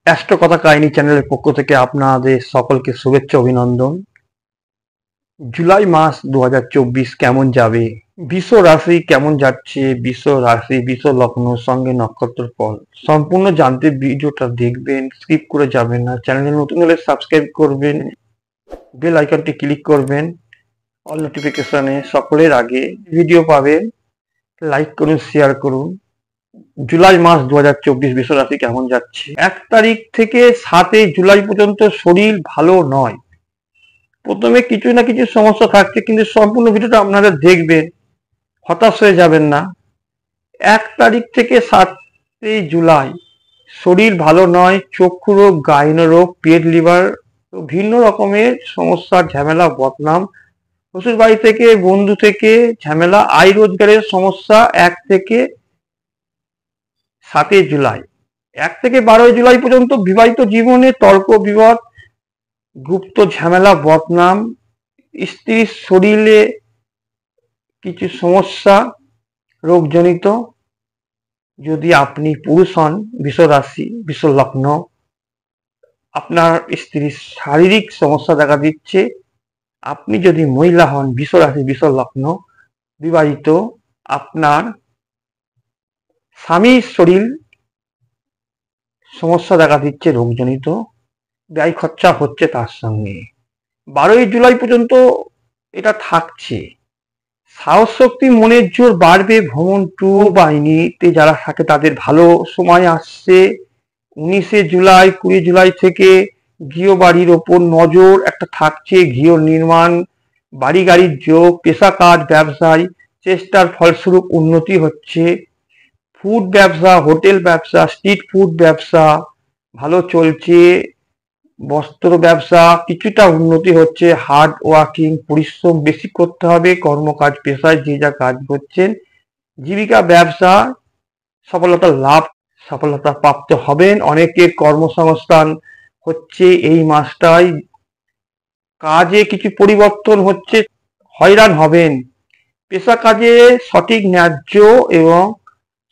Astro কথা কাহিনী চ্যানেলের পক্ষ থেকে আপনাদের সকলকে শুভেচ্ছা অভিনন্দন। জুলাই মাস 2024 কেমন যাবে, বিশ্ব রাশি কেমন যাচ্ছে, বিশ্ব রাশি বিশ্ব লগ্ন সঙ্গে নক্ষত্র ফল সম্পূর্ণ জানতে ভিডিওটা দেখবেন, স্কিপ করে যাবেন না। চ্যানেলে নতুন হলে সাবস্ক্রাইব করবেন, বেল আইকনটি ক্লিক করবেন, অল নোটিফিকেশনে সকলের আগে ভিডিও পাবেন। লাইক করুন, শেয়ার করুন। জুলাই মাস 2024 বিশ্ব রাশি কেমন যাচ্ছে। 1 তারিখ থেকে 7 জুলাই পর্যন্ত শরীর ভালো নয়। প্রথমে কিছু না কিছু সমস্যা থাকছে, কিন্তু সম্পূর্ণ ভিডিওটা আপনারা দেখবেন, হতাশ হয়ে যাবেন না। 1 তারিখ থেকে 7 জুলাই শরীর ভালো নয়। চক্ষু রোগ, গাইনো রোগ, পেট, লিভার, ভিন্ন রকমের সমস্যা, ঝামেলা, বদনাম, শ্বশুর বাড়ি থেকে, বন্ধু থেকে ঝামেলা, আয় রোজগারের সমস্যা। 1 থেকে 7 জুলাই, 1 থেকে 12 জুলাই পর্যন্ত বিবাহিত জীবনে তর্ক বিবাদ, গুপ্ত ঝামেলা, বদনাম, স্ত্রীর শরীরে কিছু সমস্যা রোগজনিত। যদি আপনি পুরুষ হন, বৃষ রাশি বৃষ লগ্ন, আপনার স্ত্রীর শারীরিক সমস্যা দেখা দিচ্ছে। আপনি যদি মহিলা হন, বৃষ রাশি বৃষ লগ্ন, বিবাহিত, আপনার স্বামীর শরীর সমস্যা দেখা দিচ্ছে রোগজনিত, ব্যয় খরচা হচ্ছে তার সঙ্গে। 12 জুলাই পর্যন্ত এটা থাকছে। সাহস শক্তি, মনের জোর বাড়বে। ভ্রমণ, ট্যুর বাহিনীতে যারা থাকে তাদের ভালো সময় আসছে। 19 জুলাই 20 জুলাই থেকে গৃহ বাড়ির ওপর নজর একটা থাকছে। গৃহ নির্মাণ, বাড়ি গাড়ির যোগ, পেশা কাজ, ব্যবসায় চেষ্টার ফলস্বরূপ উন্নতি হচ্ছে। ফুড ব্যবসা, হোটেল ব্যবসা, স্ট্রিট ফুড ব্যবসা ভালো চলছে। বস্ত্র ব্যবসা কিছুটা উন্নতি হচ্ছে। হার্ড ওয়ার্কিং, পরিশ্রম বেশি করতে হবে। কর্মকাজ, পেশায় যে যা কাজ করছেন, জীবিকা, ব্যবসা সফলতা লাভ, সফলতা প্রাপ্ত হবেন। অনেকের কর্মসংস্থান হচ্ছে এই মাসটায়। কাজে কিছু পরিবর্তন হচ্ছে, হয়রান হবেন। পেশা কাজে সঠিক, ন্যায্য এবং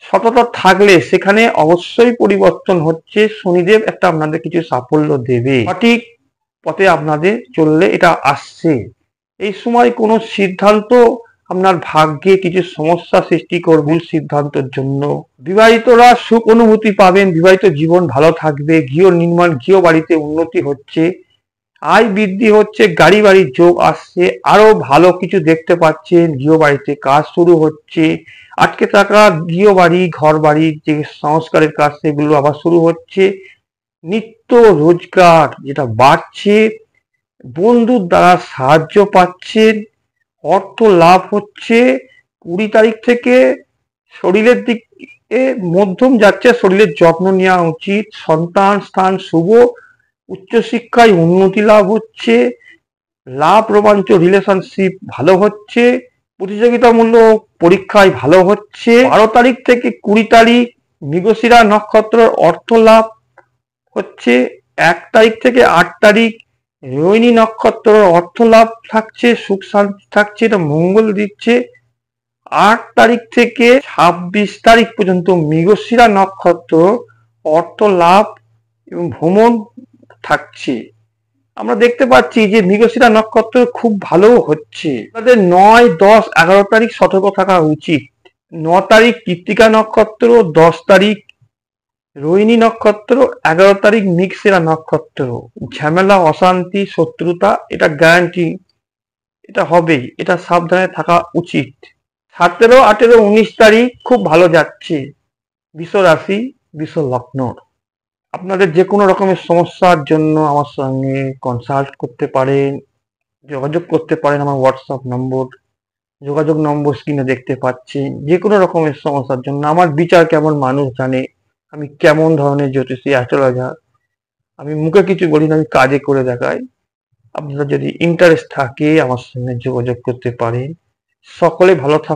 সততা থাকলে সেখানে অবশ্যই পরিবর্তন হচ্ছে। শনিদেব একটা আপনাদের কিছু সাফল্য দেবে, সঠিক পথে আপনাদের চললে এটা আসছে। এই সময় কোনো সিদ্ধান্ত আপনার ভাগ্যে কিছু সমস্যা সৃষ্টি করবে ভুল সিদ্ধান্তের জন্য। বিবাহিতরা সুখ অনুভূতি পাবেন, বিবাহিত জীবন ভালো থাকবে। গৃহ নির্মাণ, গৃহ বাড়িতে উন্নতি হচ্ছে, আয় বৃদ্ধি হচ্ছে, গাড়ি বাড়ির যোগ আসছে, আরো ভালো কিছু দেখতে পাচ্ছেন। গৃহ বাড়িতে কাজ শুরু হচ্ছে, আটকে থাকা গৃহ বাড়ি, ঘর বাড়ির যে সংস্কারের কাজ সেগুলো আবার শুরু হচ্ছে। নিত্য রোজগার যেটা বাড়ছে, বন্ধুর দ্বারা সাহায্য পাচ্ছেন, অর্থ লাভ হচ্ছে। 20 তারিখ থেকে শরীরের দিকে মধ্যম যাচ্ছে, শরীরের যত্ন নেওয়া উচিত। সন্তান স্থান শুভ, উচ্চশিক্ষায় উন্নতি লাভ হচ্ছে, লাভ রোমাঞ্চ, রিলেশনশিপ ভালো হচ্ছে, প্রতিযোগিতামূলক পরীক্ষায় ভালো হচ্ছে। 12 তারিখ থেকে 20 তারিখ মৃগশিরা নক্ষত্র, অর্থ লাভ হচ্ছে। 1 তারিখ থেকে 8 তারিখ রোহিণী নক্ষত্র, অর্থ লাভ থাকছে, সুখ শান্তি থাকছে, এটা মঙ্গল দিচ্ছে। 8 তারিখ থেকে 26 তারিখ পর্যন্ত মৃগশিরা নক্ষত্র, অর্থ লাভ এবং ভ্রমণ থাকছে। আমরা দেখতে পাচ্ছি যে মৃগশিরা নক্ষত্র খুব ভালো হচ্ছে। আমাদের 9, 10, 11 তারিখ সতর্ক থাকা উচিত। 9 তারিখ কৃত্তিকা নক্ষত্র, 10 তারিখ রোহিণী নক্ষত্র, 11 তারিখ মৃগশিরা নক্ষত্র। ঝামেলা, অশান্তি, শত্রুতা এটা গ্যারান্টি, এটা হবেই, এটা সাবধানে থাকা উচিত। 17, 18, 19 তারিখ খুব ভালো যাচ্ছে বৃষ রাশি বৃষ লগ্ন। আপনাদের যে কোনো রকমের সমস্যার জন্য আমার সঙ্গে কনসাল্ট করতে পারেন, যোগাযোগ করতে পারেন। আমার হোয়াটসঅ্যাপ নম্বর, যোগাযোগ নম্বর স্ক্রিনে দেখতে পাচ্ছেন। যে কোনো রকমের সমস্যার জন্য আমার বিচার কেমন মানুষ জানে, আমি কেমন ধরনের জ্যোতিষী, অ্যাস্ট্রোলজার। আমি মুখে কিছু বলি না, আমি কাজে করে দেখাই। আপনারা যদি ইন্টারেস্ট থাকে আমার সঙ্গে যোগাযোগ করতে পারেন। সকলে ভালো থাকুন।